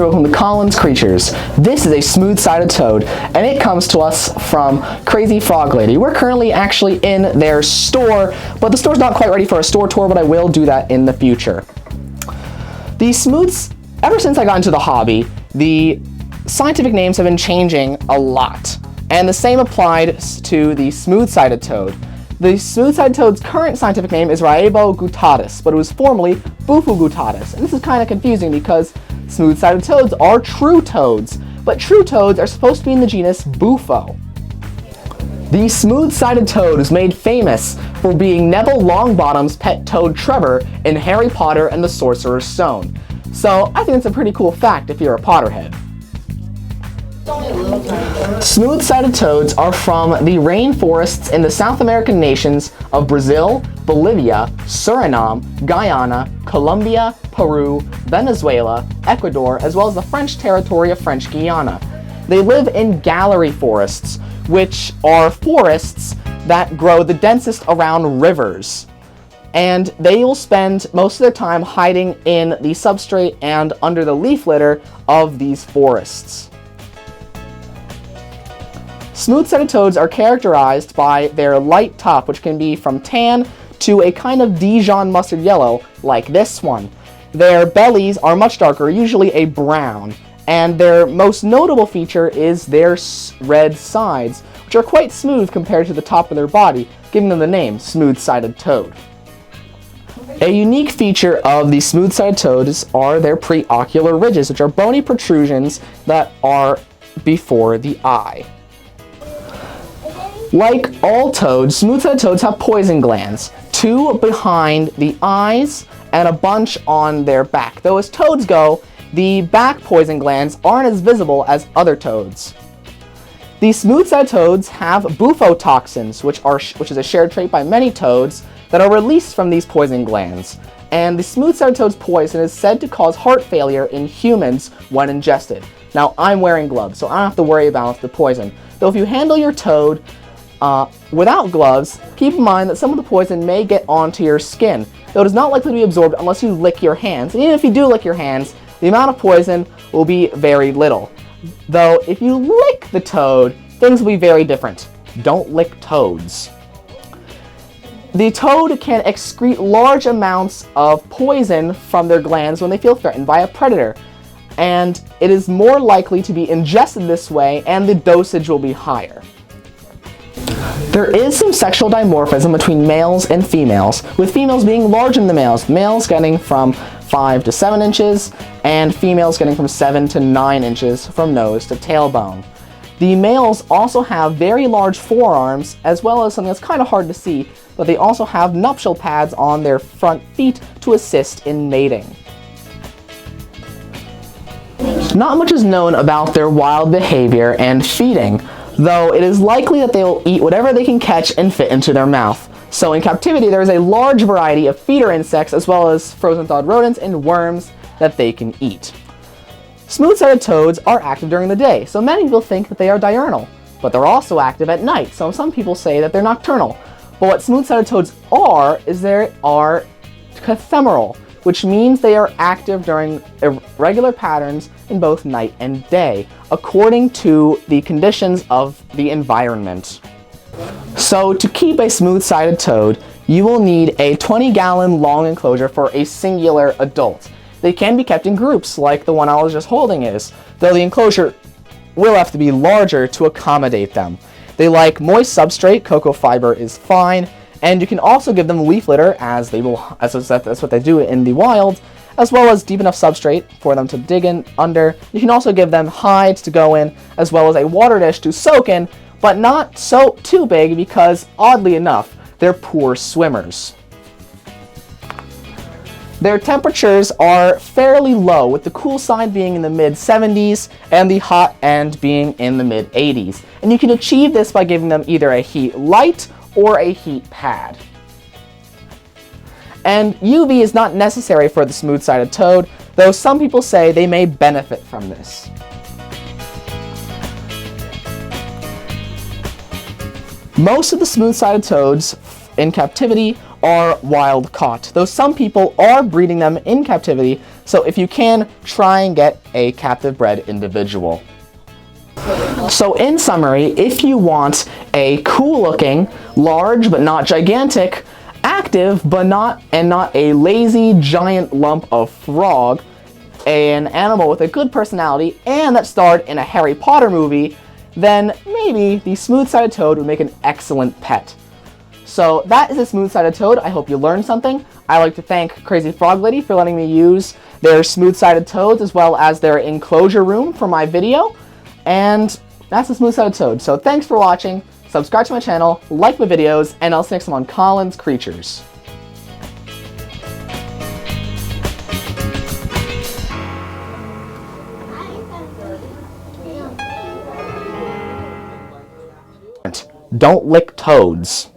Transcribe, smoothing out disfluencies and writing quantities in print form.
and welcome to Colin's Creatures. This is a smooth-sided toad, and it comes to us from Crazy Frog Lady. We're currently actually in their store, but the store's not quite ready for a store tour, but I will do that in the future. The smooths, ever since I got into the hobby, the scientific names have been changing a lot, and the same applied to the smooth-sided toad. The smooth-sided toad's current scientific name is Rhaebogutatus, but it was formerly Bufugutatus. And this is kind of confusing because smooth-sided toads are true toads, but true toads are supposed to be in the genus Bufo. The smooth-sided toad is made famous for being Neville Longbottom's pet toad Trevor in Harry Potter and the Sorcerer's Stone. So I think it's a pretty cool fact if you're a Potterhead. Smooth-sided toads are from the rainforests in the South American nations of Brazil, Bolivia, Suriname, Guyana, Colombia, Peru, Venezuela, Ecuador, as well as the French territory of French Guiana. They live in gallery forests, which are forests that grow the densest around rivers. And they will spend most of their time hiding in the substrate and under the leaf litter of these forests. Smooth-sided toads are characterized by their light top, which can be from tan to a kind of Dijon mustard yellow, like this one. Their bellies are much darker, usually a brown, and their most notable feature is their red sides, which are quite smooth compared to the top of their body, giving them the name smooth-sided toad. A unique feature of the smooth-sided toads are their preocular ridges, which are bony protrusions that are before the eye. Like all toads, smooth-sided toads have poison glands, 2 behind the eyes and a bunch on their back. Though as toads go, the back poison glands aren't as visible as other toads. The smooth-sided toads have bufotoxins, which is a shared trait by many toads, that are released from these poison glands. And the smooth-sided toad's poison is said to cause heart failure in humans when ingested. Now, I'm wearing gloves, so I don't have to worry about the poison. Though if you handle your toad without gloves, keep in mind that some of the poison may get onto your skin, though it is not likely to be absorbed unless you lick your hands. And even if you do lick your hands, the amount of poison will be very little. Though if you lick the toad, things will be very different. Don't lick toads. The toad can excrete large amounts of poison from their glands when they feel threatened by a predator, and it is more likely to be ingested this way, and the dosage will be higher. There is some sexual dimorphism between males and females, with females being larger than the males getting from 5 to 7 inches, and females getting from 7 to 9 inches from nose to tailbone. The males also have very large forearms, as well as something that's kind of hard to see, but they also have nuptial pads on their front feet to assist in mating. Not much is known about their wild behavior and feeding, though it is likely that they will eat whatever they can catch and fit into their mouth. So in captivity, there is a large variety of feeder insects, as well as frozen thawed rodents and worms that they can eat. Smooth-sided toads are active during the day, so many people think that they are diurnal, but they're also active at night, so some people say that they're nocturnal. But what smooth-sided toads are is they are Cathemeral, which means they are active during irregular patterns in both night and day, according to the conditions of the environment. So to keep a smooth-sided toad, you will need a 20-gallon long enclosure for a singular adult. They can be kept in groups, like the one I was just holding is, though the enclosure will have to be larger to accommodate them. They like moist substrate, cocoa fiber is fine, and you can also give them leaf litter, as that's what they do in the wild, as well as deep enough substrate for them to dig in under. You can also give them hides to go in, as well as a water dish to soak in, but not so too big because, oddly enough, they're poor swimmers. Their temperatures are fairly low, with the cool side being in the mid-70s and the hot end being in the mid-80s. And you can achieve this by giving them either a heat light or a heat pad. And UV is not necessary for the smooth-sided toad, though some people say they may benefit from this. Most of the smooth-sided toads in captivity are wild caught, though some people are breeding them in captivity So if you can, try and get a captive bred individual. So in summary, if you want a cool looking, large but not gigantic, active but not a lazy giant lump of frog, an animal with a good personality and that starred in a Harry Potter movie, then maybe the smooth-sided toad would make an excellent pet. So that is a smooth-sided toad. I hope you learned something. I'd like to thank Crazy Frog Lady for letting me use their smooth-sided toads as well as their enclosure room for my video. And that's the smooth-sided toad. So thanks for watching. Subscribe to my channel, like my videos, and I'll see you next time on Colin's Creatures. Don't lick toads.